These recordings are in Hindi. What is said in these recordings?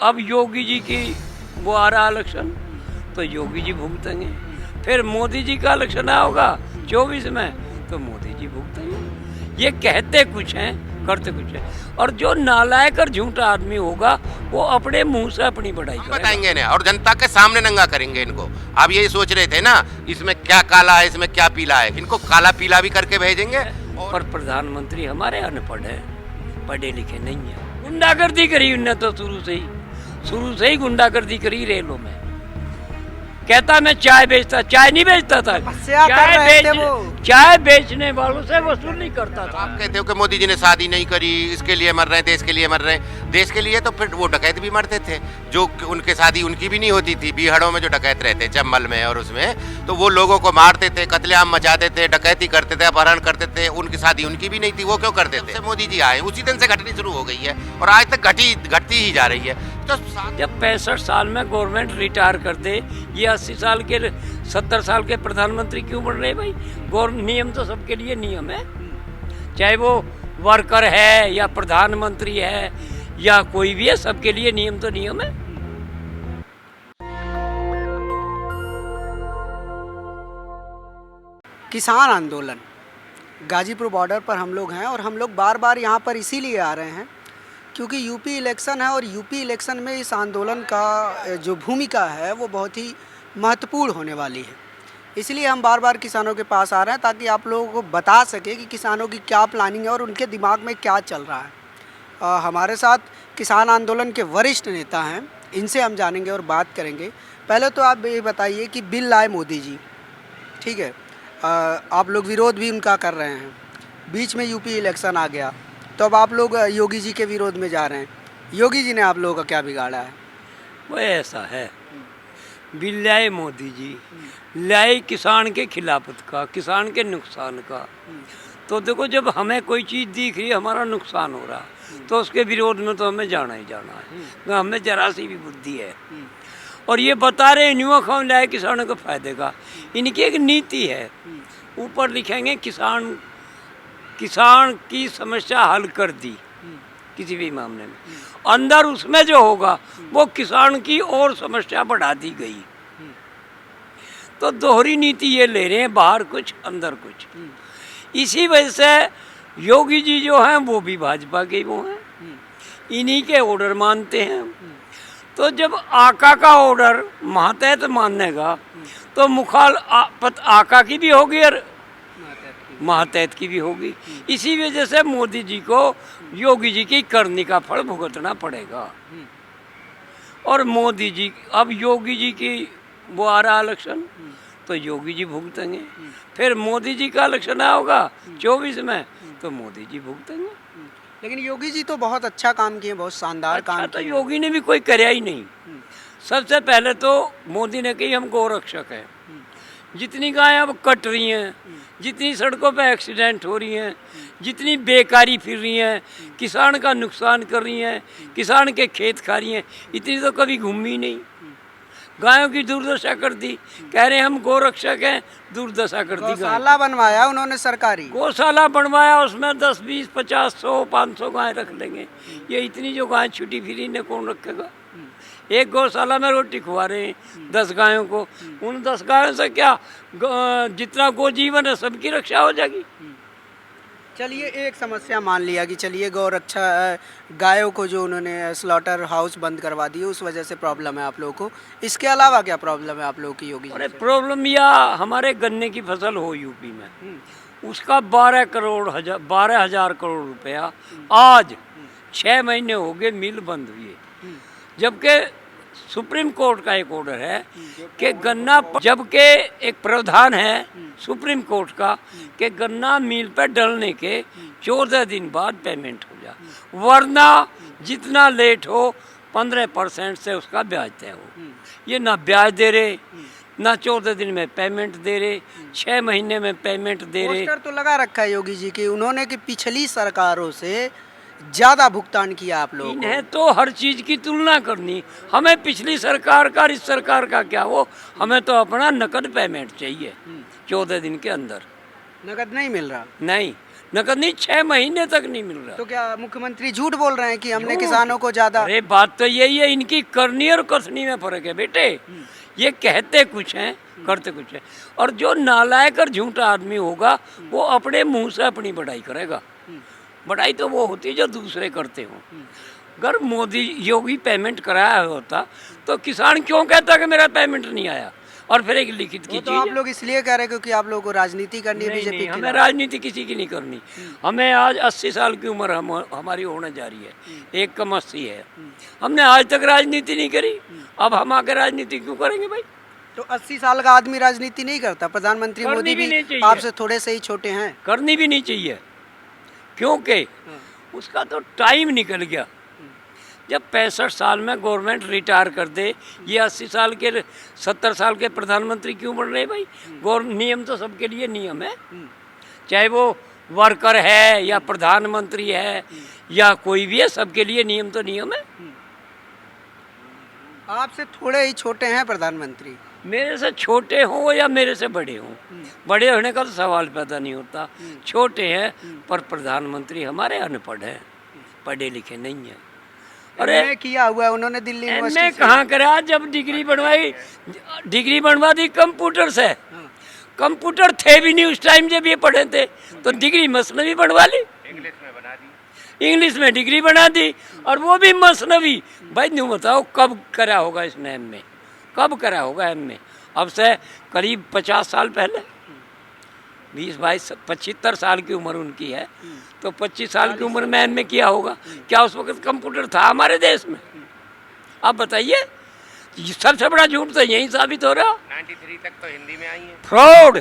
अब योगी जी की वो आ रहा इलेक्शन, तो योगी जी भुगतेंगे। फिर मोदी जी का इलेक्शन होगा 24 में, तो मोदी जी भुगतेंगे। ये कहते कुछ हैं, करते कुछ हैं। और जो नालायक और झूठा आदमी होगा वो अपने मुंह से अपनी बढ़ाई करेगा। बताएंगे ना, और जनता के सामने नंगा करेंगे इनको। आप यही सोच रहे थे ना, इसमें क्या काला है, इसमें क्या पीला है, इनको काला पीला भी करके भेजेंगे। पर प्रधानमंत्री हमारे अनपढ़ है, पढ़े लिखे नहीं है। गुंडागर्दी करी उनने तो शुरू से ही गुंडागर्दी करी रेलों में। कहता मैं चाय बेचता, चाय नहीं बेचता था, चाय बेचने वालों से वसूल नहीं करता था। आप कहते हो कि मोदी जी ने शादी नहीं करी, इसके लिए मर रहे हैं, देश के लिए मर रहे हैं। देश के लिए तो फिर वो डकैत भी मरते थे, जो उनके शादी उनकी भी नहीं होती थी। बीहड़ों में जो डकैत रहते, चंबल में और उसमें, तो वो लोगों को मारते थे, कत्लेआम मचाते थे, डकैती करते थे, अपहरण करते थे। उनकी शादी उनकी भी नहीं थी, वो क्यों करते थे? मोदी जी आए उसी दिन से घटनी शुरू हो गई है और आज तक घटती ही जा रही है। तो जब 65 साल में गवर्नमेंट रिटायर कर दे, ये 80 साल के 70 साल के प्रधानमंत्री क्यों बन रहे भाई? नियम तो सबके लिए नियम है, चाहे वो वर्कर है या प्रधानमंत्री है या कोई भी है, सबके लिए नियम तो नियम है। किसान आंदोलन गाजीपुर बॉर्डर पर हम लोग हैं और हम लोग बार बार यहाँ पर इसीलिए आ रहे हैं क्योंकि यूपी इलेक्शन है और यूपी इलेक्शन में इस आंदोलन का जो भूमिका है वो बहुत ही महत्वपूर्ण होने वाली है। इसलिए हम बार बार किसानों के पास आ रहे हैं ताकि आप लोगों को बता सके कि किसानों की क्या प्लानिंग है और उनके दिमाग में क्या चल रहा है। हमारे साथ किसान आंदोलन के वरिष्ठ नेता हैं, इनसे हम जानेंगे और बात करेंगे। पहले तो आप ये बताइए कि बिल लाए मोदी जी, ठीक है, आप लोग विरोध भी उनका कर रहे हैं, बीच में यूपी इलेक्शन आ गया, तो अब आप लोग योगी जी के विरोध में जा रहे हैं। योगी जी ने आप लोगों का क्या बिगाड़ा है? वो ऐसा है, बिल लाए मोदी जी, लाए किसान के खिलाफत का, किसान के नुकसान का। तो देखो, जब हमें कोई चीज़ दिख रही है, हमारा नुकसान हो रहा, तो उसके विरोध में तो हमें जाना ही जाना है। हमें जरा सी भी बुद्धि है। और ये बता रहे न्यूआ खान लाए किसानों के फायदे का, इनकी एक नीति है। ऊपर लिखेंगे किसान की समस्या हल कर दी किसी भी मामले में, अंदर उसमें जो होगा वो किसान की और समस्या बढ़ा दी गई। तो दोहरी नीति ये ले रहे हैं, बाहर कुछ अंदर कुछ। इसी वजह से योगी जी जो हैं वो भी भाजपा के वो हैं, इन्हीं के ऑर्डर मानते हैं। तो जब आका का ऑर्डर मातहत मानेगा तो मुखालफत आका की भी होगी और मातहत की भी होगी। इसी वजह से मोदी जी को योगी जी की करनी का फल भुगतना पड़ेगा। और मोदी जी, अब योगी जी की वो आ रहा इलेक्शन, तो योगी जी भुगतेंगे। फिर मोदी जी का इलेक्शन होगा 24 में, तो मोदी जी भुगतेंगे। लेकिन योगी जी तो बहुत अच्छा काम किए, बहुत शानदार काम किए। तो योगी ने भी कोई कराया ही नहीं। सबसे पहले तो मोदी ने कही हम गौरक्षक हैं। जितनी गायें अब कट रही हैं, जितनी सड़कों पे एक्सीडेंट हो रही हैं, जितनी बेकारी फिर रही हैं, किसान का नुकसान कर रही हैं, किसान के खेत खा रही हैं, इतनी तो कभी घूमी नहीं। गायों की दुर्दशा कर दी, कह रहे हैं हम गौरक्षक हैं, दुर्दशा कर दी। गौशाला बनवाया उन्होंने, सरकारी गौशाला बनवाया, उसमें 10, 20, 50, 100, 500 गायें रख लेंगे। ये इतनी जो गायें छुटी फिरी ने कौन रखेगा? एक गौशाला में रोटी खुआ रहे हैं 10 गायों को, उन 10 गायों से क्या जितना गो जीवन है सबकी रक्षा हो जाएगी। चलिए, एक समस्या मान लिया कि चलिए गौरक्षा, गायों को जो उन्होंने स्लॉटर हाउस बंद करवा दिए उस वजह से प्रॉब्लम है आप लोगों को। इसके अलावा क्या प्रॉब्लम है आप लोगों की योगी जी? अरे प्रॉब्लम या हमारे गन्ने की फसल हो यूपी में, उसका 12 हजार करोड़ रुपया आज 6 महीने हो गए मिल बंद हुए। जबकि सुप्रीम कोर्ट का एक ऑर्डर है कि गन्ना, जबकि एक प्रावधान है सुप्रीम कोर्ट का कि गन्ना मिल पर डलने के 14 दिन बाद पेमेंट हो जाए, वरना जितना लेट हो 15% से उसका ब्याज तय हो। ये ना ब्याज दे रहे, ना 14 दिन में पेमेंट दे रहे, 6 महीने में पेमेंट दे रहे। पोस्टर तो लगा रखा है योगी जी की उन्होंने कि पिछली सरकारों से ज़्यादा भुगतान किया आप लोगों को। इन्हें तो हर चीज़ की तुलना करनी, हमें पिछली सरकार का इस सरकार का क्या हो, हमें तो अपना नकद पेमेंट चाहिए 14 दिन के अंदर। नकद नहीं मिल रहा? नहीं, नकद नहीं, 6 महीने तक नहीं मिल रहा। तो क्या मुख्यमंत्री झूठ बोल रहे हैं कि हमने किसानों को ज्यादा? अरे बात तो यही है, इनकी करनी और कसनी में फर्क है बेटे। ये कहते कुछ हैं, करते कुछ है। और जो नालायक और झूठा आदमी होगा वो अपने मुंह से अपनी बढ़ाई करेगा। बढ़ाई तो वो होती है जो दूसरे करते हो। अगर मोदी योगी पेमेंट कराया होता तो किसान क्यों कहता कि मेरा पेमेंट नहीं आया, और फिर एक लिखित की वो तो चीज आप है। लोग इसलिए कह रहे हैं क्योंकि आप लोगों को राजनीति करनी है नहीं, बीजेपी नहीं, की। हमें राजनीति किसी की नहीं करनी। हमें आज 80 साल की उम्र हमारी होने जा रही है, एक कम 80 है। हमने आज तक राजनीति नहीं करी, अब हम आके राजनीति क्यों करेंगे भाई? तो 80 साल का आदमी राजनीति नहीं करता? प्रधानमंत्री करनी मोदी भी नहीं भी चाहिए। आपसे थोड़े से ही छोटे हैं। करनी भी नहीं चाहिए, क्योंकि उसका तो टाइम निकल गया। जब 65 साल में गवर्नमेंट रिटायर कर दे, ये 80 साल के 70 साल के प्रधानमंत्री क्यों बन रहे भाई? नियम तो सबके लिए नियम है, चाहे वो वर्कर है या प्रधानमंत्री है या कोई भी है, सबके लिए नियम तो नियम है। आपसे थोड़े ही छोटे हैं प्रधानमंत्री। मेरे से छोटे हों या मेरे से बड़े हों, बड़े होने का तो सवाल पैदा नहीं होता। छोटे हैं पर प्रधानमंत्री हमारे अनपढ़ हैं, पढ़े लिखे नहीं हैं। अरे एमए किया हुआ है उन्होंने दिल्ली एमए यूनिवर्सिटी से। कहाँ करा? जब डिग्री बनवा दी कंप्यूटर से। कंप्यूटर थे भी नहीं उस टाइम जब ये पढ़े थे, तो डिग्री मसनवी बनवा ली, इंग्लिश में डिग्री बना दी, और वो भी मसनवी। भाई न्यू बताओ कब करा होगा इसने एमए? कब करा होगा एमए? अब से करीब 50 साल पहले, 20-22-75 साल की उम्र उनकी है, तो 25 साल की उम्र में एमए किया होगा। क्या उस वक्त कंप्यूटर था हमारे देश में? आप बताइए। सबसे बड़ा झूठ तो यही साबित हो रहा। 93 तक तो हिंदी में आई है। फ्रॉड,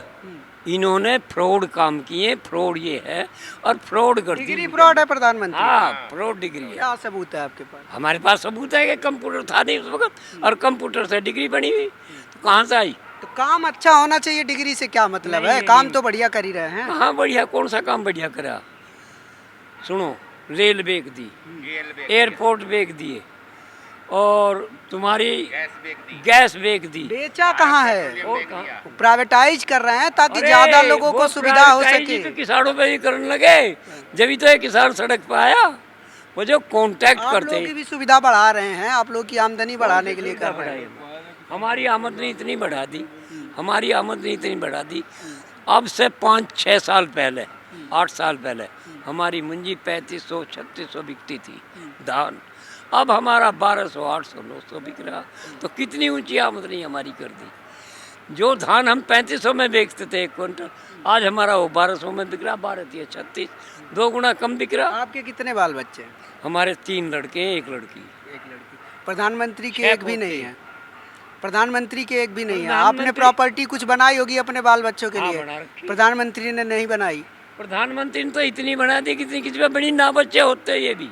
इन्होंने फ्रॉड काम किए, फ्रॉड ये है, और फ्रॉड करती डिग्री फ्रॉड है प्रधानमंत्री। हाँ, फ्रॉड डिग्री है। क्या सबूत है आपके पास? हमारे पास सबूत है कि कंप्यूटर था नहीं उस वक्त, और कंप्यूटर से डिग्री बनी हुई, तो कहाँ से आई? तो काम अच्छा होना चाहिए, डिग्री से क्या मतलब है? काम तो बढ़िया कर ही रहे हैं। कहाँ बढ़िया? कौन सा काम बढ़िया करा? सुनो, रेल बेच दी, एयरपोर्ट बेच दिए, और तुम्हारी गैस बेच दी। बेचा कहाँ है? और कहाँ? प्राइवेटाइज कर रहे हैं ताकि अरे, ज्यादा लोगों वो को सुविधा हो प्राइवेटाइज सके। ही तो किसानों पे ही करने लगे, जब तो ये किसान सड़क पे आया। वो जो कॉन्टैक्ट आप करते लोग की भी सुविधा बढ़ा रहे हैं, आप लोग की आमदनी बढ़ाने के लिए कर रहे हैं। हमारी आमदनी इतनी बढ़ा दी, हमारी आमदनी इतनी बढ़ा दी। अब से 5-6 साल पहले, 8 साल पहले हमारी मुंजी 3500-3600 बिकती थी धान। अब हमारा 1200, 800, 900 बिक रहा। तो कितनी ऊंची आमदनी हमारी कर दी। जो धान हम 3500 में बेचते थे 1 क्विंटल, आज हमारा वो 1200 में बिक रहा, 12-36, 2 गुना कम बिक रहा। आपके कितने बाल बच्चे हैं? हमारे 3 लड़के, 1 लड़की। एक लड़की। प्रधानमंत्री के 6 एक भी नहीं पोते। है? प्रधानमंत्री के एक भी नहीं है? प्रधानमंत्री- आपने प्रॉपर्टी कुछ बनाई होगी अपने बाल बच्चों के हाँ, लिए? बना रखी। प्रधानमंत्री ने नहीं बनाई। प्रधानमंत्री ने तो इतनी बना दी कितनी किसी पे बड़ी ना बच्चे होते ये भी,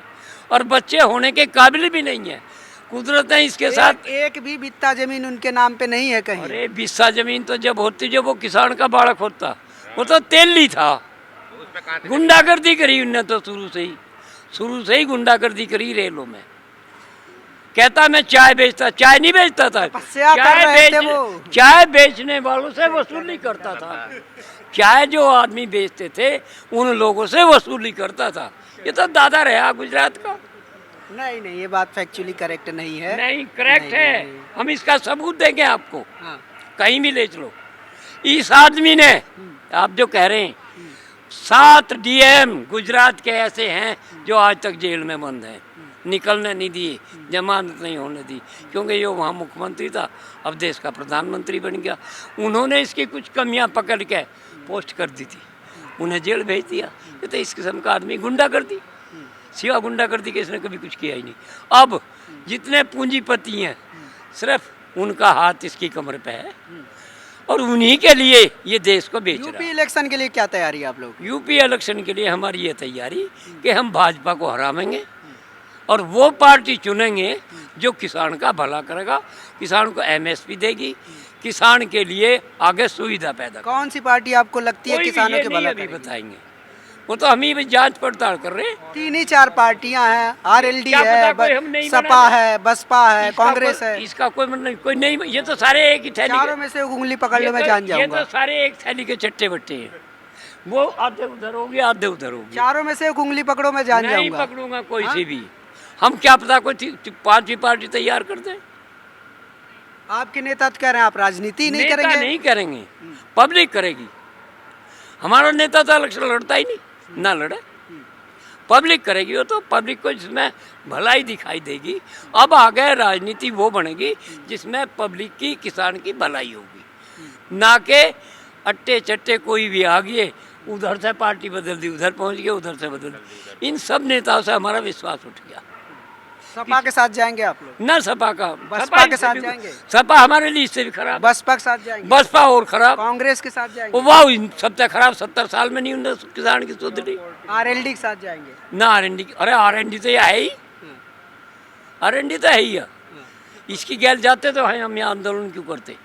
और बच्चे होने के काबिल भी नहीं है। कुदरत ने इसके साथ एक भी बित्ता जमीन उनके नाम पे नहीं है कहीं। अरे बिस्सा जमीन तो जब होती, जब वो किसान का बालक होता, वो तो तेली था। गुंडागर्दी करी उनने तो शुरू से ही गुंडागर्दी करी रेलों में। कहता मैं चाय बेचता, चाय नहीं बेचता था, तपस्या कर रहे थे वो। चाय बेचने वालों से वसूली करता था। चाय जो आदमी बेचते थे उन लोगों से वसूली करता था। ये तो दादा रहा गुजरात का। नहीं नहीं, ये बात फैक्चुअली करेक्ट नहीं है। नहीं करेक्ट नहीं, है। नहीं। हम इसका सबूत देंगे आपको, हाँ। कहीं भी ले चलो। इस आदमी ने, आप जो कह रहे हैं, 7 डीएम गुजरात के ऐसे हैं जो आज तक जेल में बंद हैं, निकलने नहीं दिए, जमानत नहीं होने दी, क्योंकि ये वहाँ मुख्यमंत्री था, अब देश का प्रधानमंत्री बन गया। उन्होंने इसकी कुछ कमियां पकड़ के पोस्ट कर दी थी, उन्हें जेल भेज दिया। ये तो इस किस्म का आदमी गुंडागर्दी, सिवा गुंडागर्दी के इसने कभी कुछ किया ही नहीं। अब जितने पूंजीपति हैं सिर्फ उनका हाथ इसकी कमर पे है, और उन्हीं के लिए ये देश को बेच रहा यूपी है। इलेक्शन के लिए क्या तैयारी है आप लोग? यूपी इलेक्शन के लिए हमारी ये तैयारी कि हम भाजपा को हराएंगे और वो पार्टी चुनेंगे जो किसान का भला करेगा, किसान को एमएसपी देगी, किसान के लिए आगे सुविधा पैदा करेगी। कौन सी पार्टी आपको लगती है कोई भी किसानों ये के नहीं भला अभी करेगी? बताएंगे, वो तो हम ही भी जांच पड़ताल कर रहे हैं। 3 ही 4 पार्टियां हैं, आरएलडी क्या पता है, कोई हम नहीं सपा बना दे। है, बसपा है, इसका कांग्रेस कोई- है। इसका कोई मतलब नहीं, कोई नहीं, ये तो सारे एक ही थैली चारों के- में से उंगली पकड़ लो, मैं ये जान तो जाऊंगा। सारे एक थैली के चट्टे बट्टे हैं। वो आधे उधर होगी आधे उधर होगी। चारों में से एक उंगली पकड़ो, मैं जान नहीं जाऊंगा। पकड़ूंगा कोई सी भी। हम क्या पता कोई पांचवी पार्टी तैयार कर दें। आपके नेता तो कह रहे हैं आप राजनीति नहीं नेता करेंगे। नहीं करेंगे, पब्लिक करेगी। हमारा नेता तो इलेक्शन लड़ता ही नहीं, ना लड़े, पब्लिक करेगी। वो तो पब्लिक को जिसमें भलाई दिखाई देगी। अब आगे राजनीति वो बनेगी जिसमें पब्लिक की, किसान की भलाई होगी, ना के अट्टे चट्टे कोई भी आ गए उधर से पार्टी बदल दी, उधर पहुंच गए, उधर से बदल दी। इन सब नेताओं से हमारा विश्वास उठ गया। सपा के साथ जाएंगे आप लोग? ना सपा का, बसपा के साथ जाएंगे? सपा हमारे लिए इससे भी खराब, बसपा के साथ जाएंगे? बसपा और खराब, कांग्रेस के साथ जाएंगे? वो वाह सबसे खराब। 70 साल में नहीं उन्होंने किसान की सुधरी। आरएलडी के साथ जाएंगे? ना आरएनडी, अरे आरएनडी तो है ही, आरएनडी तो है ही है। इसकी गैल जाते तो है, हम यहाँ आंदोलन क्यों करते?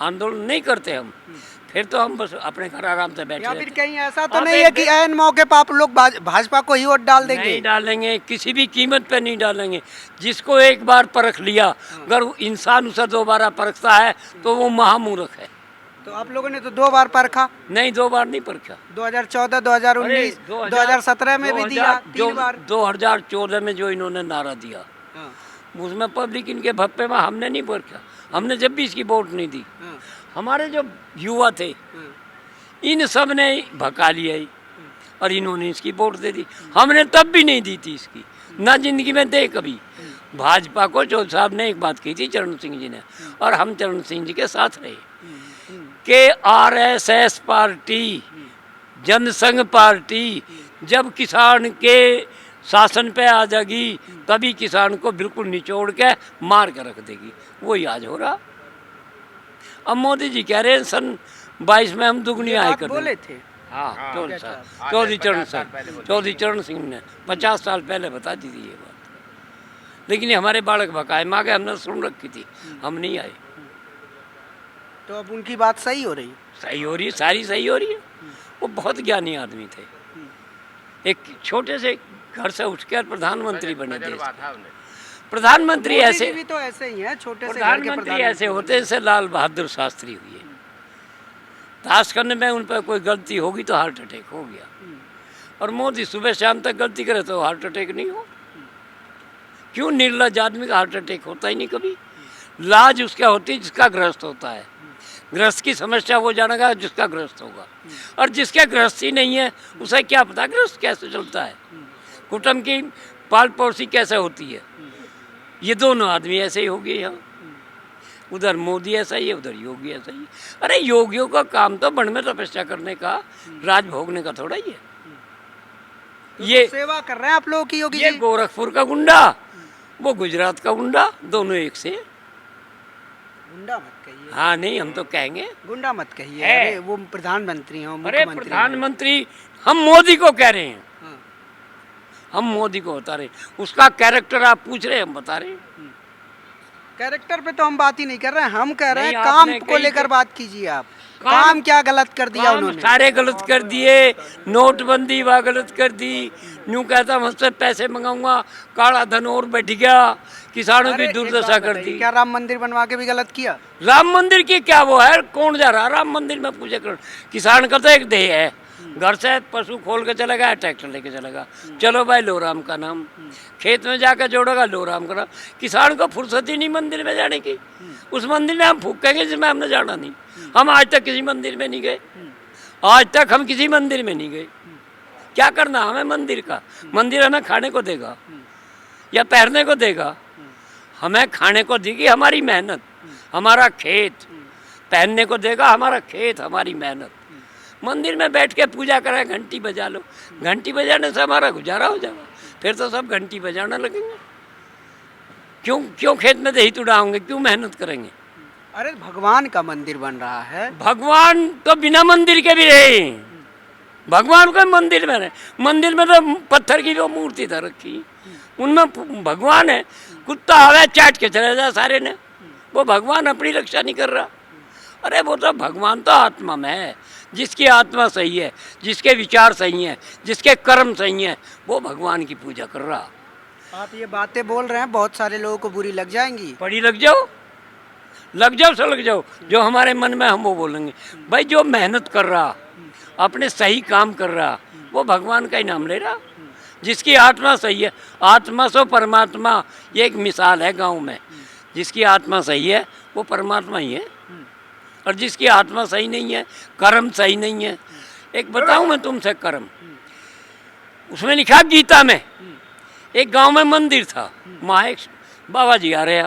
आंदोलन नहीं करते हम, फिर तो हम बस अपने घर आराम से बैठे या फिर रहते। कहीं ऐसा तो आप नहीं एक है कि ऐन मौके पर आप लोग भाजपा को ही वोट डाल देंगे? नहीं डालेंगे, किसी भी कीमत पे नहीं डालेंगे। जिसको एक बार परख लिया, अगर इंसान उसे दोबारा परखता है तो वो महामूर्ख है। तो आप लोगों ने तो 2 बार परखा? नहीं, 2 बार नहीं परखा। 2014, 2019, 2017 में भी दिया 3 बार। 2014 में जो इन्होंने नारा दिया, उसमें पब्लिक इनके भप्पे में, हमने नहीं परखा। हमने जब भी इसकी वोट नहीं दी। हमारे जो युवा थे इन सब ने भका लिया ही, और इन्होंने इसकी वोट दे दी। हमने तब भी नहीं दी थी इसकी, ना जिंदगी में दे कभी। भाजपा को चौधरी साहब ने एक बात कही थी, चरण सिंह जी ने, और हम चरण सिंह जी के साथ रहे कि आरएसएस पार्टी, जनसंघ पार्टी जब किसान के शासन पे आ जाएगी तभी किसान को बिल्कुल निचोड़ के मार के रख देगी। वही आज हो रहा। अब मोदी जी कह रहे हैं सन 22 में हम दुगनी आय कर बोले थे। हाँ, चौधरी चरण सिंह ने 50 साल पहले बता दी थी ये बात। लेकिन ये हमारे बालक भकाए मांगे, हमने सुन रखी थी, हम नहीं आए। तो अब उनकी बात सही हो रही है? सही हो रही है, सारी सही हो रही है। वो बहुत ज्ञानी आदमी थे, एक छोटे से घर से उठकर प्रधानमंत्री बने देश के। प्रधानमंत्री मोदी ऐसे जी भी तो ऐसे ही हैं, छोटे से घर के प्रधानमंत्री ऐसे होते जैसे लाल बहादुर शास्त्री हुए। ताश करने में उन पर कोई गलती होगी तो हार्ट अटैक हो गया, और मोदी सुबह शाम तक गलती करे तो हार्ट अटैक नहीं हो। क्यों? निर्लज आदमी का हार्ट अटैक होता ही नहीं कभी। लाज उसका होती है जिसका ग्रस्त होता है। ग्रस्त की समस्या वो जानेगा जिसका ग्रस्त होगा, और जिसके ग्रस्त ही नहीं है उसे क्या पता ग्रस्त कैसे चलता है, कुटुंब की पाल पड़ोसी कैसे होती है। ये दोनों आदमी ऐसे ही हो गए यहाँ। उधर मोदी ऐसा ही है, उधर योगी ऐसा ही है। अरे योगियों का काम तो वन में तपस्या करने का, राज भोगने का थोड़ा ही है। ये सेवा कर रहे हैं आप लोगों की योगी ये जी। गोरखपुर का गुंडा, वो गुजरात का गुंडा, दोनों एक से। गुंडा मत कहिए। हाँ नहीं, हम तो कहेंगे गुंडा मत कहिए। है। अरे वो प्रधानमंत्री हैं, अरे मुख्यमंत्री हैं। प्रधानमंत्री, हम मोदी को कह रहे हैं, हाँ। हम मोदी को बता रहे हैं। उसका कैरेक्टर आप पूछ रहे हैं, हम बता रहे हैं। कैरेक्टर पे तो हम बात ही नहीं कर रहे हैं, हम कह रहे हैं नहीं, काम आपने को कही लेकर कि- बात कीजिए आप। काम क्या गलत कर दिया काम उन्होंने? सारे गलत कर दिए। नोटबंदी वह गलत कर दी। यूँ कहता मुझसे पैसे मंगाऊंगा, काला धन और बैठ गया, किसानों की अरे, एक दुर्दशा बात कर बताइए, दी। क्या राम मंदिर बनवा के भी गलत किया? राम मंदिर की क्या वो है, कौन जा रहा राम मंदिर में पूजा कर? किसान का तो एक देह है, घर से पशु खोल के चलेगा, ट्रैक्टर लेके चलेगा, चलो भाई लो राम का नाम, खेत में जाकर जोड़ेगा लो राम का नाम। किसान को फुर्सत ही नहीं मंदिर में जाने की। उस मंदिर में हम फूकेंगे जिसमें हमने जाना नहीं। हम आज तक किसी मंदिर में नहीं गए, आज तक हम किसी मंदिर में नहीं गए। क्या करना हमें मंदिर का? मंदिर हमें खाने को देगा या पहनने को देगा? हमें खाने को देगी हमारी मेहनत, हमारा खेत। पहनने को देगा हमारा खेत, हमारी मेहनत। मंदिर में बैठ के पूजा करें, घंटी बजा लो, घंटी बजाने से हमारा गुजारा हो जाएगा। फिर तो सब घंटी बजाना लगेंगे। क्यों क्यों खेत में दही तुड़ाओगे? क्यों मेहनत करेंगे? अरे भगवान का मंदिर बन रहा है। भगवान तो बिना मंदिर के भी रहे। भगवान को मंदिर में रहे, मंदिर में तो पत्थर की वो मूर्ति धर रखी, उनमें भगवान है। कुत्ता हवा चाट के चले जाए सारे ने, वो भगवान अपनी रक्षा नहीं कर रहा। अरे वो तो भगवान तो आत्मा में है। जिसकी आत्मा सही है, जिसके विचार सही हैं, जिसके कर्म सही हैं, वो भगवान की पूजा कर रहा। आप ये बातें बोल रहे हैं, बहुत सारे लोगों को बुरी लग जाएंगी। पड़ी लग जाओ, लग जाओ सो लग जाओ, जो हमारे मन में हम वो बोलेंगे। भाई जो मेहनत कर रहा, अपने सही काम कर रहा, वो भगवान का इनाम ले रहा। जिसकी आत्मा सही है, आत्मा सो परमात्मा, ये एक मिसाल है गांव में। जिसकी आत्मा सही है वो परमात्मा ही है, और जिसकी आत्मा सही नहीं है, कर्म सही नहीं है। एक बताऊं मैं तुमसे कर्म, उसमें लिखा गीता में, एक गांव में मंदिर था, वहाँ एक बाबा जी आ रहे,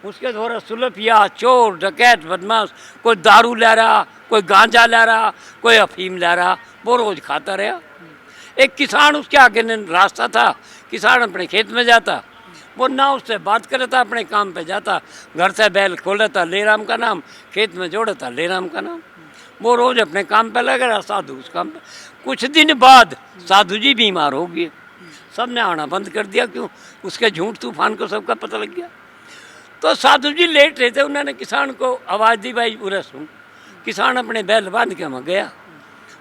उसके द्वारा सुलफिया, चोर, डकैत, बदमाश, कोई दारू ले रहा, कोई गांजा ले रहा, कोई अफीम ले रहा, वो रोज खाता रहा। एक किसान उसके आगे ने रास्ता था, किसान अपने खेत में जाता, वो ना उससे बात करता, अपने काम पे जाता, घर से बैल खोलता, ले राम का नाम, खेत में जोड़ता, ले राम का नाम। वो रोज अपने काम पे लग रहा, साधु उस काम पे। कुछ दिन बाद साधु जी बीमार हो गए, सब ने आना बंद कर दिया। क्यों? उसके झूठ तूफान को सबका पता लग गया। तो साधु जी लेट रहे थे, उन्होंने किसान को आवाज़ दी, भाई उरे सुन। किसान अपने बैल बांध के वहाँ गया,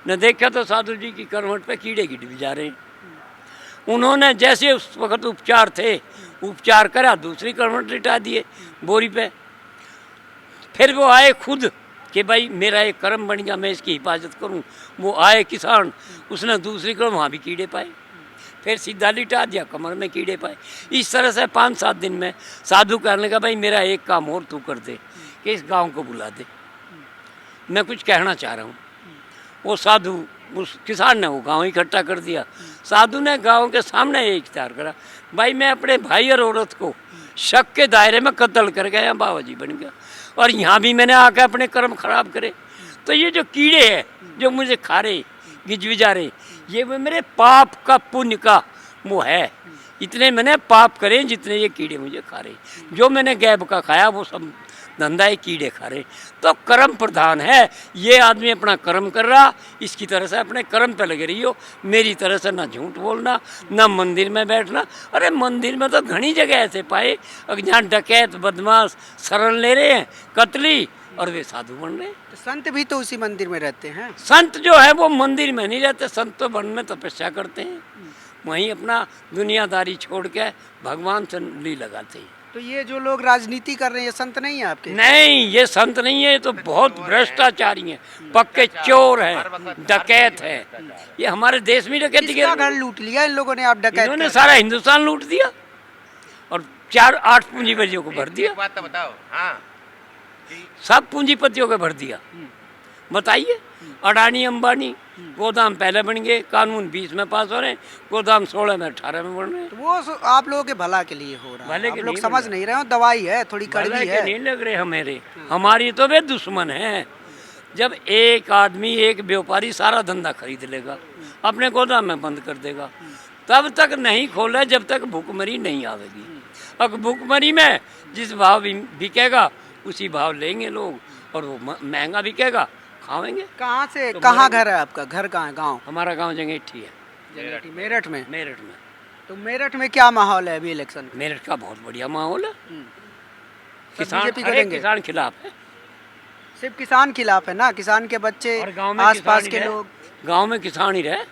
ने देखा तो साधु जी की करवट पे कीड़े गिर जा रहे हैं। उन्होंने जैसे उस वक्त उपचार थे, उपचार करा, दूसरी करवट लिटा दिए बोरी पे। फिर वो आए खुद कि भाई मेरा एक कर्म बन गया, मैं इसकी हिफाजत करूं। वो आए किसान, उसने दूसरी करवट, वहाँ भी कीड़े पाए, फिर सीधा लिटा दिया, कमर में कीड़े पाए। इस तरह से 5-7 दिन में साधु कहने लगा, भाई मेरा एक काम और तू कर दे कि इस गांव को बुला दे, मैं कुछ कहना चाह रहा हूँ। वो साधु, उस किसान ने वो गांव इकट्ठा कर दिया। साधु ने गांव के सामने ये इख्तियार करा, भाई मैं अपने भाई और औरत को शक के दायरे में कत्ल कर गया, बाबा जी बन गया, और यहाँ भी मैंने आकर अपने कर्म खराब करे। तो ये जो कीड़े हैं जो मुझे खा रहे, गिजविजा रहे, ये वो मेरे पाप का पुण्य का वो है। इतने मैंने पाप करे जितने ये कीड़े मुझे खा रहे। जो मैंने गैब का खाया वो सब धंधा ये कीड़े खा रहे। तो कर्म प्रधान है। ये आदमी अपना कर्म कर रहा, इसकी तरह से अपने कर्म पे लगे रही हो। मेरी तरह से ना झूठ बोलना, ना मंदिर में बैठना। अरे मंदिर में तो घनी जगह ऐसे पाए जहाँ डकैत, बदमाश शरण ले रहे हैं, कतली, और वे साधु बन रहे हैं। तो संत भी तो उसी मंदिर में रहते हैं। संत जो है वो मंदिर में नहीं रहते, संत तो वन में तपस्या करते हैं, वहीं अपना दुनियादारी छोड़ के भगवान से ली लगाते हैं। तो ये जो लोग राजनीति कर रहे हैं, ये संत नहीं है आपके? नहीं, ये संत नहीं है, ये तो बहुत भ्रष्टाचारी हैं, पक्के चोर हैं, डकैत है। ये हमारे देश में डकैती किसका घर लूट लिया इन लोगों ने? आप डकैत इन्होंने सारा हिंदुस्तान लूट दिया और 4-8 पूंजीपतियों को भर दिया। बात तो बताओ। हाँ, सब पूंजीपतियों को भर दिया। बताइए, अडानी अंबानी गोदाम पहले बन गए, कानून 20 में पास हो रहे हैं, गोदाम 16 में 18 में बन रहे हैं। तो वो आप लोगों के भला के लिए हो रहा है, भले आप के लोग लिए समझ बन नहीं रहे हो। दवाई है, थोड़ी कड़वी भले के है। नहीं लग रहे हमारे, हमारी तो वे दुश्मन हैं। जब एक आदमी, एक व्यापारी सारा धंधा खरीद लेगा, अपने गोदाम में बंद कर देगा, तब तक नहीं खोला जब तक भूखमरी नहीं आवेगी। अब भूखमरी में जिस भाव बिकेगा उसी भाव लेंगे लोग, और वो महंगा बिकेगा, खावेंगे। कहाँ से तो कहाँ घर है आपका? घर कहाँ है? गाँव? हमारा गांव जंगेठी है, मेरठ में। मेरठ में। तो मेरठ में क्या माहौल है अभी इलेक्शन का? मेरठ का बहुत बढ़िया माहौल है। किसान, बीजेपी को हर एक देंगे? किसान खिलाफ है। सिर्फ किसान खिलाफ है ना? किसान के बच्चे, और गांव में आसपास किसान के ही रहे। लोग। गांव में किसान ही रहे,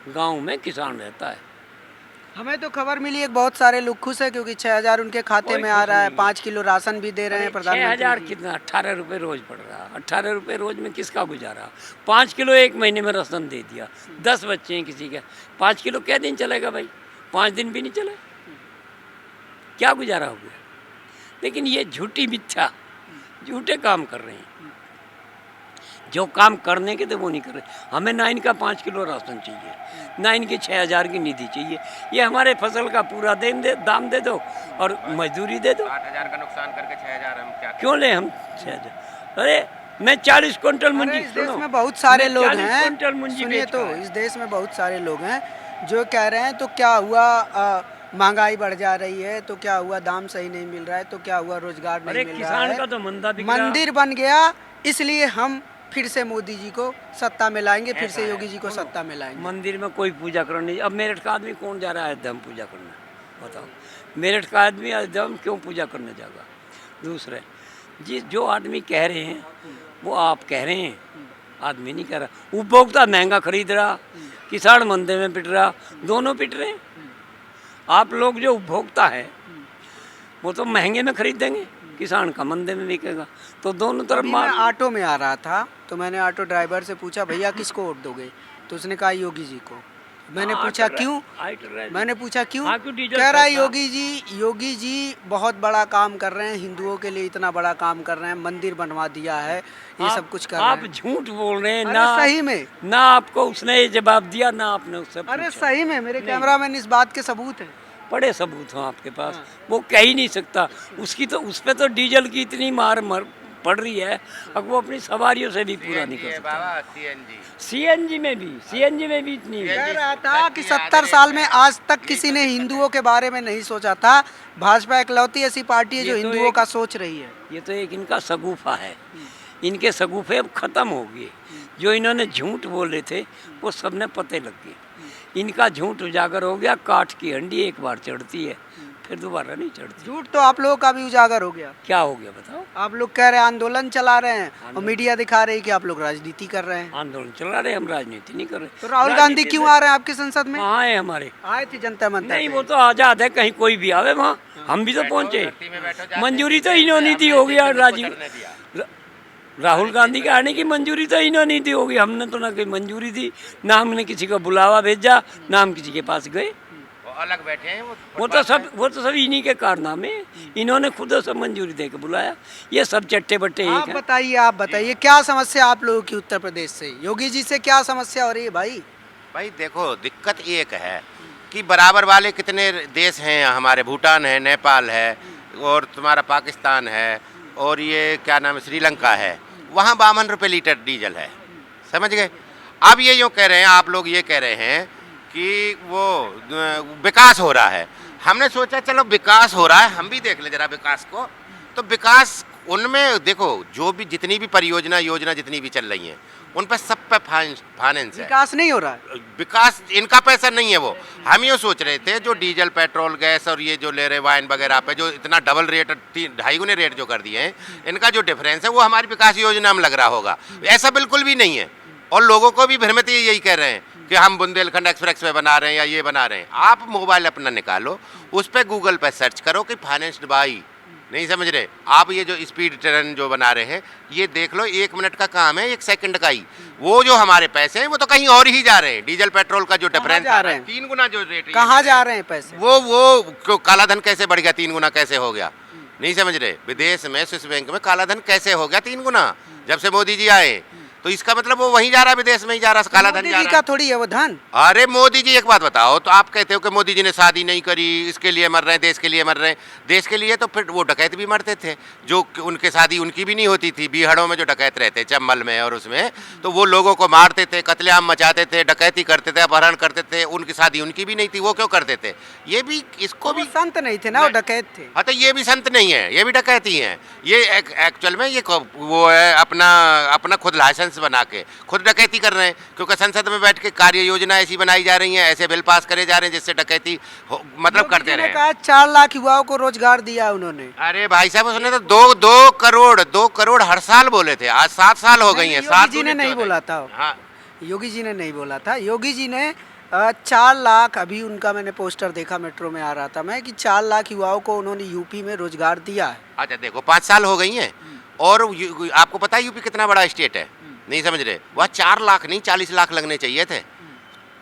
गांव में किसान रहता है। हमें तो खबर मिली है बहुत सारे लोग खुश है क्योंकि 6,000 उनके खाते कोई में आ खुश रहा है, नहीं। 5 किलो राशन भी दे रहे हैं 6,000 प्रधानमंत्री। कितना? 18 रुपये रोज पड़ रहा। 18 रुपये रोज में किसका गुजारा? 5 किलो एक महीने में राशन दे दिया। 10 बच्चे हैं किसी के, 5 किलो क्या दिन चलेगा भाई? 5 दिन भी नहीं चले, क्या गुजारा हो गया? लेकिन ये झूठी मिथ्या, झूठे काम कर रहे हैं। जो काम करने के थे वो नहीं कर रहे। हमें ना इनका 5 किलो राशन चाहिए, ना इनकी 6,000 की निधि चाहिए। ये हमारे फसल का पूरा दाम दे दो और मजदूरी दे दो। 8,000 का नुकसान करके 6,000 हम क्या क्यों ले हम 6,000? अरे मैं 40 क्विंटल अरे मुंजी, इस देश सुनो, में बहुत सारे मैं लोग 40 हैं, क्विंटल मुंजी सुनिए बेच तो, रहा है। इस देश में बहुत सारे लोग हैं जो कह रहे हैं तो क्या हुआ, महंगाई बढ़ जा रही है तो क्या हुआ, दाम सही नहीं मिल रहा है तो क्या हुआ, रोजगार अरे नहीं मिल रहा किसान है। का तो मंदा बिक रहा। मंदिर बन गया इसलिए हम फिर से मोदी जी को सत्ता में लाएंगे, फिर से योगी जी को सत्ता में लाएंगे। मंदिर में कोई पूजा करने, अब मेरठ का आदमी कौन जा रहा है अयोध्या में पूजा करने? बताओ, मेरठ का आदमी अयोध्या में क्यों पूजा करने जाएगा? दूसरे जो आदमी कह रहे हैं वो आप कह रहे हैं, आदमी नहीं कह रहा। उपभोक्ता महंगा खरीद रहा, किसान मंदे में पिट रहा, दोनों पिट रहे हैं। आप लोग जो उपभोक्ता है वो तो महंगे में खरीदेंगे, किसान का मंदे में बिकेगा। तो दोनों तरफ अभी मैं माल। ऑटो में आ रहा था तो मैंने ऑटो ड्राइवर से पूछा भैया किसको वोट दोगे, तो उसने कहा योगी जी को। मैंने हाँ, पूछा तो क्यों, आइटो रह- मैंने पूछा क्यों, हाँ, क्यों डीजल कह रहा है सस्ता? योगी जी बहुत बड़ा काम कर रहे हैं, हिंदुओं के लिए इतना बड़ा काम कर रहे हैं, मंदिर बनवा दिया है, ये सब कुछ कर रहे आप हैं। झूठ बोल रहे हैं अरे ना। सही में, ना आपको उसने ये जवाब दिया ना आपने उससे अरे पूछा। सही में मेरे कैमरामैन इस बात के सबूत हैं। बड़े सबूत हैं आपके पास। वो कह ही नहीं सकता। उसकी तो उस पे तो डीजल की इतनी मार पड़ रही है, अब वो अपनी सवारियों से भी पूरा नहीं कर सकता। बाबा सीएनजी सीएनजी में भी इतनी है। कह रहा था कि 70 साल में आज तक किसी ने हिंदुओं के बारे में नहीं सोचा था, भाजपा इकलौती ऐसी पार्टी है जो ये तो हिंदुओं एक- का सोच रही है। ये तो एक इनका सगुफा है। इनके सगुफे अब ख़त्म हो गए। जो इन्होंने झूठ बोले थे वो सबने पते लग गए। इनका झूठ उजागर हो गया। काठ की हंडी एक बार चढ़ती है फिर दोबारा नहीं चढ़ती। झूठ तो आप लोगों का भी उजागर हो गया। क्या हो गया बताओ? आप लोग कह रहे हैं आंदोलन चला रहे हैं और मीडिया दिखा रही है कि आप लोग राजनीति कर रहे हैं। आंदोलन चला रहे, हम राजनीति नहीं कर रहे। तो राहुल गांधी राजनीति क्यों से- आ रहे हैं आपकी संसद में? कहाँ है हमारे? आए थे जनता मंत्र नहीं, पे। वो तो आजाद है, कहीं कोई भी आवे वहाँ। हम भी तो पहुँचे। मंजूरी तो इन्होंने दी होगी यार। राहुल गांधी के आने की मंजूरी तो इन्होंने दी होगी। हमने तो ना कोई मंजूरी दी, ना हमने किसी को बुलावा भेजा, ना हम किसी के पास गए। अलग बैठे हैं वो तो सब इन्हीं के कारनामे। इन्होंने खुद से मंजूरी दे के बुलाया। ये सब चट्टे बट्टे एक आप हैं। आप बताइए क्या समस्या आप लोगों की उत्तर प्रदेश से, योगी जी से क्या समस्या हो रही है भाई? भाई देखो दिक्कत एक है कि बराबर वाले कितने देश हैं हमारे, भूटान है, नेपाल है और तुम्हारा पाकिस्तान है और ये क्या नाम है श्रीलंका है, वहाँ 52 रुपये लीटर डीजल है। समझ गए? अब ये यूँ कह रहे हैं, आप लोग ये कह रहे हैं कि वो विकास हो रहा है। हमने सोचा चलो विकास हो रहा है, हम भी देख लें जरा विकास को। तो विकास उनमें देखो, जो भी जितनी भी परियोजना योजना जितनी भी चल रही हैं उन पर सब पे फाइनेंस है। विकास नहीं हो रहा है। विकास इनका पैसा नहीं है। वो हम ये सोच रहे थे जो डीजल पेट्रोल गैस और ये जो ले रहे वाइन वगैरह पे जो इतना डबल रेट 2.5 गुने रेट जो कर दिए हैं, इनका जो डिफरेंस है वो हमारी विकास योजना में लग रहा होगा। ऐसा बिल्कुल भी नहीं है। और लोगों को भी भ्रमित यही कह रहे हैं कि हम बुंदेलखंड एक्सप्रेस वे बना रहे हैं या ये बना रहे हैं। आप मोबाइल अपना निकालो, उस पर गूगल पे सर्च करो कि फाइनेंस्ड बाई, नहीं समझ रहे आप, ये जो स्पीड ट्रेन जो बना रहे हैं ये देख लो, 1 मिनट का काम है, 1 सेकंड का ही। वो जो हमारे पैसे हैं वो तो कहीं और ही जा रहे हैं। डीजल पेट्रोल का जो डिफरेंस जा रहे हैं? 3 गुना जो रेट कहाँ जा रहे हैं पैसे? वो काला धन कैसे बढ़ गया, 3 गुना कैसे हो गया? नहीं समझ रहे? विदेश में स्विस बैंक में काला धन कैसे हो गया 3 गुना जब से मोदी जी आए? तो इसका मतलब वो वहीं जा रहा है, विदेश में ही जा रहा है, काला धन मोदी जा जी रहा का है। थोड़ी है वो धन। अरे मोदी जी, एक बात बताओ, तो आप कहते हो कि मोदी जी ने शादी नहीं करी इसके लिए मर रहे हैं, देश के लिए मर रहे हैं। देश के लिए तो फिर वो डकैत भी मरते थे, जो उनके शादी उनकी भी नहीं होती थी। बीहड़ों में जो डकैत रहते, चंबल में और उसमें, तो वो लोगों को मारते थे, कत्लेआम मचाते थे, डकैती करते थे, अपहरण करते थे। उनकी शादी उनकी भी नहीं थी, वो क्यों करते थे? ये भी, इसको भी वो संत नहीं थे ना, वो डकैत थे। हाँ, तो ये भी संत नहीं है, ये भी डकैती हैं। ये एक्चुअल में ये वो है अपना खुद लाइसेंस बना के खुद डकैती कर रहे हैं, क्योंकि संसद में बैठ के कार्य योजना ऐसी बनाई जा रही है, ऐसे बिल पास करे जा रहे हैं जिससे डकैती मतलब करते रहे। कहा 4 लाख युवाओं को रोजगार दिया उन्होंने। अरे भाई साहब, उसने तो 2 करोड़ हर साल बोले थे। आज 7 साल हो गई हैं। योगी जी ने नहीं बोला था। हाँ, योगी जी ने नहीं बोला था। योगी जी ने 4 लाख, अभी उनका मैंने पोस्टर देखा, मेट्रो में आ रहा था मैं, कि 4 लाख युवाओं को उन्होंने यूपी में रोजगार दिया है। अच्छा देखो, 5 साल हो गई हैं और आपको पता है यूपी कितना बड़ा स्टेट है? नहीं समझ रहे? वह 4 लाख नहीं 40 लाख लगने चाहिए थे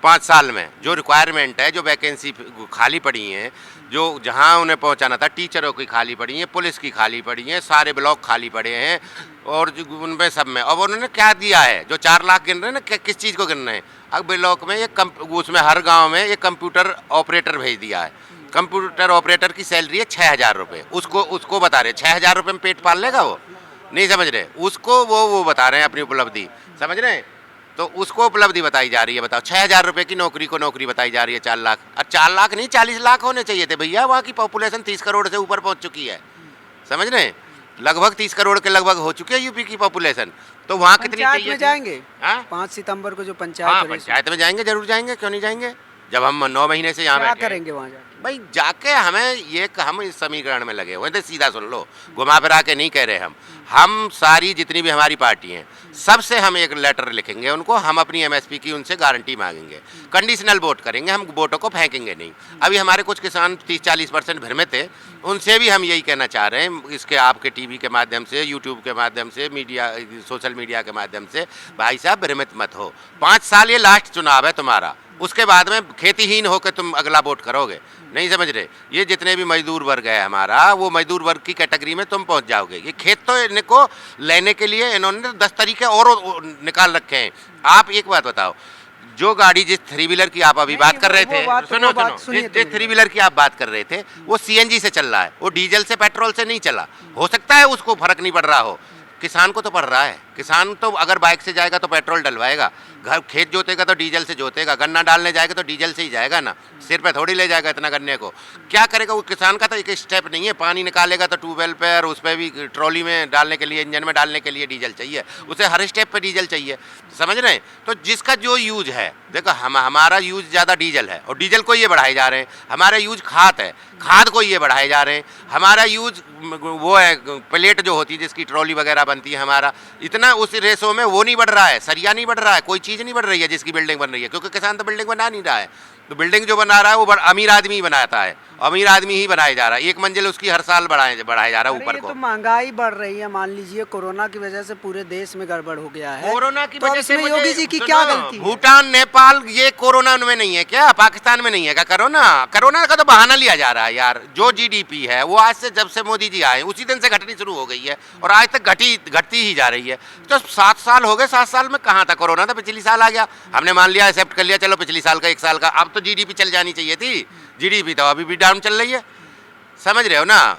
5 साल में। जो रिक्वायरमेंट है, जो वैकेंसी खाली पड़ी हैं, जो जहां उन्हें पहुंचाना था, टीचरों की खाली पड़ी हैं, पुलिस की खाली पड़ी हैं, सारे ब्लॉक खाली पड़े हैं और उनमें सब में। अब उन्होंने क्या दिया है? जो 4 लाख गिन रहे हैं ना, किस चीज़ को गिन रहे हैं? अब ब्लॉक में उसमें हर गाँव में एक कंप्यूटर ऑपरेटर भेज दिया है। कंप्यूटर ऑपरेटर की सैलरी है 6,000 रुपये। उसको बता रहे 6,000 रुपये में पेट पाल लेगा वो? नहीं समझ रहे? उसको वो बता रहे हैं अपनी उपलब्धि, समझ रहे हैं? तो उसको उपलब्धि बताई जा रही है। बताओ, 6,000 रुपये की नौकरी को नौकरी बताई जा रही है 4 लाख। और 4 लाख नहीं 40 लाख होने चाहिए थे भैया। वहाँ की पॉपुलेशन 30 करोड़ से ऊपर पहुँच चुकी है, समझ रहे हैं? लगभग 30 करोड़ के लगभग हो चुकी है यूपी की पॉपुलेशन। तो वहाँ कितनी चाहिए में जाएंगे? 5 हाँ, सितंबर को जो पंचायत में जाएंगे, जरूर जाएंगे, क्यों नहीं जाएंगे? जब हम 9 महीने से यहाँ क्या बैठे हैं। करेंगे वहाँ जाके? भाई जाके हम इस समीकरण में लगे हुए थे। सीधा सुन लो, घुमा फिरा के नहीं कह रहे हम। हम सारी जितनी भी हमारी पार्टी हैं सबसे हम एक लेटर लिखेंगे उनको, हम अपनी एमएसपी की उनसे गारंटी मांगेंगे, कंडीशनल वोट करेंगे, हम वोटों को फेंकेंगे नहीं। अभी हमारे कुछ किसान 30-40% भ्रमित थे, उनसे भी हम यही कहना चाह रहे हैं इसके आपके टीवी के माध्यम से, यूट्यूब के माध्यम से, मीडिया सोशल मीडिया के माध्यम से, भाई साहब भ्रमित मत हो। 5 साल ये लास्ट चुनाव है तुम्हारा, उसके बाद में खेतीहीन होकर तुम अगला वोट करोगे, नहीं समझ रहे। ये जितने भी मजदूर वर्ग है हमारा, वो मजदूर वर्ग की कैटेगरी में तुम पहुंच जाओगे। ये खेत तो इनको लेने के लिए इन्होंने 10 तरीके और निकाल रखे हैं। आप एक बात बताओ, जो गाड़ी जिस 3 व्हीलर की आप अभी बात कर रहे थे, सुनो जिस 3 व्हीलर की आप बात कर रहे थे वो सीएनजी से चल रहा है, वो डीजल से पेट्रोल से नहीं चला। हो सकता है उसको फर्क नहीं पड़ रहा हो, किसान को तो पड़ रहा है। किसान तो अगर बाइक से जाएगा तो पेट्रोल डलवाएगा, घर खेत जोतेगा तो डीजल से जोतेगा, गन्ना डालने जाएगा तो डीजल से ही जाएगा ना, सिर पे थोड़ी ले जाएगा इतना गन्ने को। क्या करेगा वो किसान का तो एक स्टेप नहीं है, पानी निकालेगा तो ट्यूबवेल पे और उस पर भी ट्रॉली में डालने के लिए, इंजन में डालने के लिए डीजल चाहिए, उसे हर स्टेप पे डीजल चाहिए, समझ रहे हैं। तो जिसका जो यूज है, देखो हमारा यूज ज़्यादा डीजल है और डीजल को ये बढ़ाए जा रहे हैं, हमारा यूज खाद है, खाद को ये बढ़ाए जा रहे हैं, हमारा यूज वो है प्लेट जो होती है जिसकी ट्रॉली वगैरह बनती है, हमारा इतना उस रेसो में वो नहीं बढ़ रहा है, सरिया नहीं बढ़ रहा है, कोई चीज़ नहीं बढ़ रही है जिसकी बिल्डिंग बन रही है, क्योंकि किसान तो बिल्डिंग बना नहीं रहा है। तो बिल्डिंग जो बना रहा है वो अमीर आदमी ही बनाता है, अमीर आदमी ही बनाया जा रहा है, एक मंजिल उसकी हर साल बढ़ाया जा रहा है ऊपर को। तो महंगाई बढ़ रही है, मान लीजिए कोरोना की वजह से पूरे देश में गड़बड़ हो गया है, कोरोना की तो वजह से योगी जी की क्या गलती है? भूटान, नेपाल, ये कोरोना में नहीं है क्या? पाकिस्तान में नहीं है क्या कोरोना? कोरोना का तो बहाना लिया जा रहा है यार। जो जीडीपी है वो आज से, जब से मोदी जी आए उसी दिन से घटनी शुरू हो गई है और आज तक घटती ही जा रही है। तो 7 साल हो गए, 7 साल में कहाँ था कोरोना? था पिछली साल आ गया, हमने मान लिया, एक्सेप्ट कर लिया, चलो पिछली साल का 1 साल का। अब तो जीडीपी चल जानी चाहिए थी, जीडीपी तो अभी भी डाउन चल रही है, समझ रहे हो ना।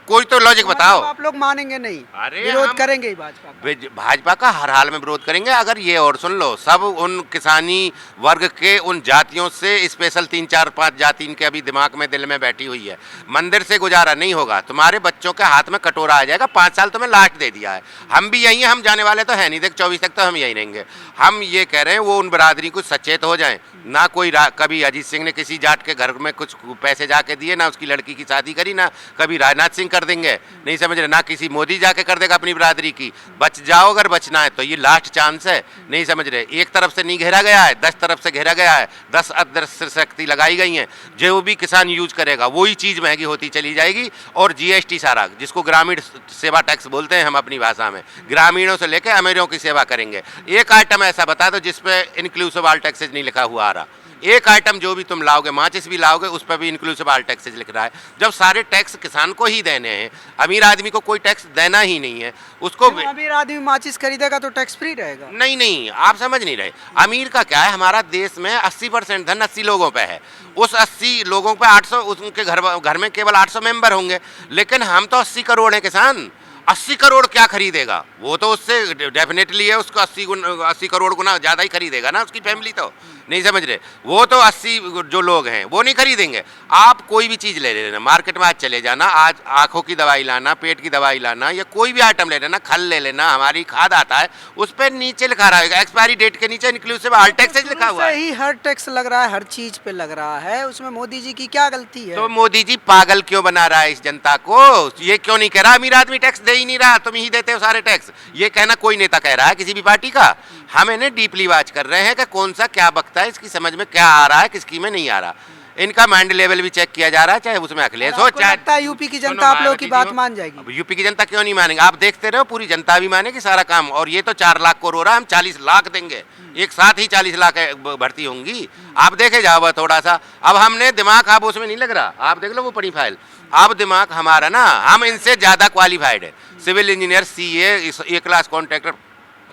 कोई तो लॉजिक बताओ। आप लोग मानेंगे नहीं, अरे विरोध करेंगे ही भाजपा का हर हाल में विरोध करेंगे। अगर ये और सुन लो, सब उन किसानी वर्ग के उन जातियों से स्पेशल 3-4-5 जाति इनके अभी दिमाग में, दिल में बैठी हुई है। मंदिर से गुजारा नहीं होगा, तुम्हारे बच्चों के हाथ में कटोरा आ जाएगा। 5 साल तुम्हें लास्ट दे दिया है, हम भी यही हैं, हम जाने वाले तो है नहीं, देख 24 तक तो हम यही रहेंगे। हम ये कह रहे हैं वो उन बरादरी को सचेत हो जाएं ना। कोई कभी अजीत सिंह ने किसी जाट के घर में कुछ पैसे जाके दिए, ना उसकी लड़की की शादी करी, ना कभी राजनाथ सिंह कर देंगे, नहीं समझ रहे, ना किसी मोदी जाके कर देगा अपनी बरादरी की। बच जाओ अगर बचना है तो, ये लास्ट चांस है, नहीं समझ रहे। एक तरफ से नहीं घेरा गया है, 10 तरफ से घेरा गया है, 10 अदृश्य शक्ति लगाई गई हैं। जो भी किसान यूज करेगा वही चीज़ महंगी होती चली जाएगी। और जीएसटी सारा, जिसको ग्रामीण सेवा टैक्स बोलते हैं हम अपनी भाषा में, ग्रामीणों से लेकर अमीरों की सेवा करेंगे। एक आइटम ऐसा बता दो जिसपे इंक्लूसिव ऑल टैक्सेज नहीं लिखा हुआ आ रहा। एक आइटम जो भी तुम लाओगे, माचिस भी लाओगे, उस पर भी इंक्लूसिव ऑल टैक्सेज लिख रहा है। जब सारे टैक्स किसान को ही देने हैं, अमीर आदमी को कोई टैक्स देना ही नहीं है, उसको अमीर आदमी माचिस खरीदेगा तो टैक्स फ्री रहेगा। नहीं, आप समझ नहीं रहे। अमीर का क्या है, हमारा देश में 80% धन 80 लोगों पे है। उस 80 लोगों पे 800, उनके घर में केवल 800 मेंबर होंगे, लेकिन हम तो 80 करोड़ हैं किसान। 80 करोड़ क्या खरीदेगा? वो तो उससे डेफिनेटली है, उसको 80 करोड़ गुना ज़्यादा ही खरीदेगा ना उसकी फैमिली, तो नहीं समझ रहे। वो तो 80 जो लोग हैं वो नहीं खरीदेंगे। आप कोई भी चीज़ ले लेना, मार्केट में आज चले जाना, आज आँखों की दवाई लाना, पेट की दवाई लाना, या कोई भी आइटम ले लेना, खल ले लेना, हमारी खाद आता है, उस पर नीचे लिखा रहेगा, एक्सपायरी डेट के नीचे इंक्लूसिव ऑल टैक्सेज लिखा हुआ है। ही हर टैक्स लग रहा है, हर चीज़ पे लग रहा है, उसमें मोदी जी की क्या गलती है? तो मोदी जी पागल क्यों बना रहा है इस जनता को? ये क्यों नहीं कह रहा अमीर आदमी टैक्स दे ही नहीं रहा, तुम ही देते हो सारे टैक्स? ये कहना कोई नेता कह रहा है किसी भी पार्टी का? हम इन्हें डीपली वॉच कर रहे हैं कि कौन सा क्या बकता है, इसकी समझ में क्या आ रहा है, किसकी में नहीं आ रहा। इनका माइंड लेवल भी चेक किया जा रहा है, चाहे उसमें अखिलेश हो, चाहे यूपी की जनता आप लोगों की बात मान जाएगी। यूपी की जनता क्यों नहीं मानेंगे? आप देखते रहो, पूरी जनता भी मानेगी सारा काम। और ये तो 4 लाख को रो रहा है, हम 40 लाख देंगे, एक साथ ही 40 लाख भर्ती होंगी। आप देखे जाओ थोड़ा सा। अब हमने दिमाग, आप उसमें नहीं लग रहा, आप देख लो वो पड़ी फाइल। अब दिमाग हमारा ना, हम इनसे ज़्यादा क्वालिफाइड है। सिविल इंजीनियर, सीए, ए क्लास कॉन्ट्रैक्टर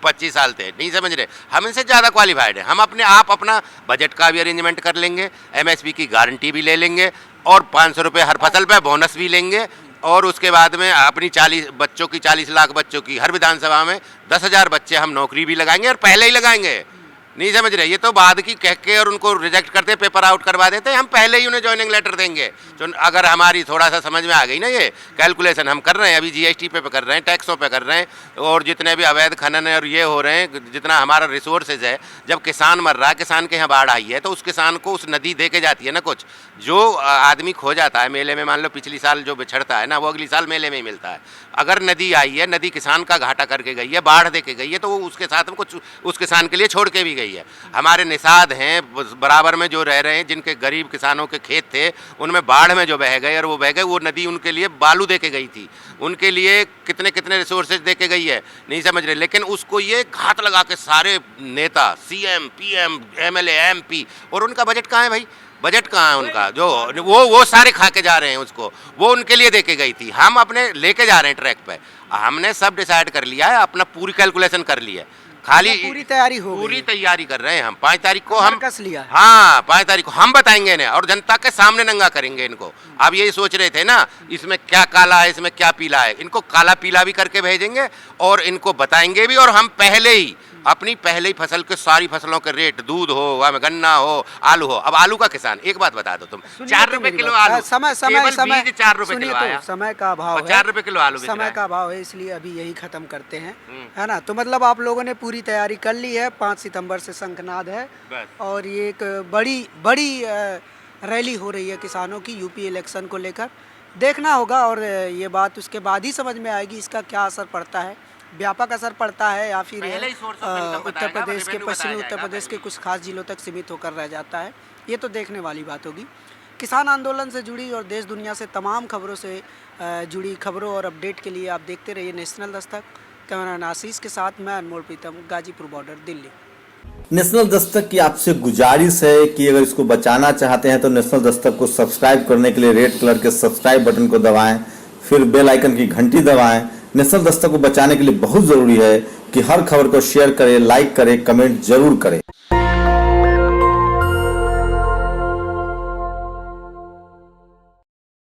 25 साल थे, नहीं समझ रहे, हम इनसे ज़्यादा क्वालिफाइड है। हम अपने आप अपना बजट का भी अरेंजमेंट कर लेंगे, एमएसपी की गारंटी भी ले लेंगे, और 500 रुपये हर फसल पे बोनस भी लेंगे। और उसके बाद में अपनी 40 बच्चों की, 40 लाख बच्चों की, हर विधानसभा में 10,000 बच्चे हम नौकरी भी लगाएंगे, और पहले ही लगाएंगे। नहीं समझ रहे, ये तो बाद की कह के और उनको रिजेक्ट करते, पेपर आउट करवा देते हैं। हम पहले ही उन्हें ज्वाइनिंग लेटर देंगे जो अगर हमारी थोड़ा सा समझ में आ गई ना, ये कैलकुलेशन हम कर रहे हैं, अभी जीएसटी पे कर रहे हैं, टैक्सों पे कर रहे हैं, और जितने भी अवैध खनन और ये हो रहे हैं, जितना हमारा रिसोर्सेज है, जब किसान मर रहा है, किसान के यहाँ बाढ़ आई है, तो उस किसान को उस नदी दे के जाती है ना कुछ। जो आदमी खो जाता है मेले में, मान लो पिछली साल जो बिछड़ता है ना, वो अगली साल मेले में ही मिलता है। अगर नदी आई है, नदी किसान का घाटा करके गई है, बाढ़ दे के गई है, तो वो उसके साथ में कुछ उस किसान के लिए छोड़ के भी गई है। हमारे निषाद हैं बराबर में जो रह रहे हैं, जिनके गरीब किसानों के खेत थे, उनमें बाढ़ में जो बह गए और वो बह गए, वो नदी उनके लिए बालू दे के गई थी, उनके लिए कितने कितने रिसोर्सेज दे के गई है, नहीं समझ रहे। लेकिन उसको ये घात लगा के सारे नेता, सीएम, पीएम, एमएलए, एमपी, और उनका बजट कहाँ है भाई? बजट कहाँ है उनका? जो वो सारे खा के जा रहे हैं उसको, वो उनके लिए दे के गई थी। हम अपने लेके जा रहे हैं ट्रैक पे, हमने सब डिसाइड कर लिया है, अपना पूरी कैलकुलेशन कर ली है, खाली पूरी तैयारी हो पूरी गई। तैयारी कर रहे हैं हम। 5 तारीख को हम कस लिया है। हाँ 5 तारीख को हम बताएंगे इन्हें, और जनता के सामने नंगा करेंगे इनको। आप यही सोच रहे थे ना, इसमें क्या काला है, इसमें क्या पीला है, इनको काला पीला भी करके भेजेंगे और इनको बताएंगे भी। और हम पहले ही अपनी पहले ही फसल के सारी फसलों के रेट, दूध हो, गन्ना हो, आलू हो। अब आलू का किसान, एक बात बता दो तुम, 4 रुपए किलो आलू, समय 4 रुपए किलो आया, समय का अभाव है, 4 रुपए किलो आलू बिक रहा समय है। का अभाव है, इसलिए अभी यही खत्म करते हैं, है ना। तो मतलब आप लोगों ने पूरी तैयारी कर ली है। 5 सितंबर से शंखनाद है बस। और ये एक बड़ी रैली हो रही है किसानों की यूपी इलेक्शन को लेकर। देखना होगा और ये बात उसके बाद ही समझ में आएगी इसका क्या असर पड़ता है, व्यापक असर पड़ता है या फिर पहले ही source of income उत्तर बताएगा, प्रदेश के revenue पश्चिमी बताया उत्तर जाएगा प्रदेश के पहले। कुछ खास जिलों तक सीमित होकर रह जाता है। ये तो देखने वाली बात होगी। किसान आंदोलन से जुड़ी और देश दुनिया से तमाम खबरों से जुड़ी खबरों और अपडेट के लिए आप देखते रहिए नेशनल दस्तक। कैमरामैन आशीष के साथ मैं अनमोल प्रीतम, गाजीपुर बॉर्डर, दिल्ली। नेशनल दस्तक की आपसे गुजारिश है कि अगर इसको बचाना चाहते हैं तो नेशनल दस्तक को सब्सक्राइब करने के लिए रेड कलर के सब्सक्राइब बटन को दबाएं, फिर बेल आइकन की घंटी दबाएं। नेशनल दस्तक को बचाने के लिए बहुत जरूरी है कि हर खबर को शेयर करें, लाइक करें, कमेंट जरूर करें।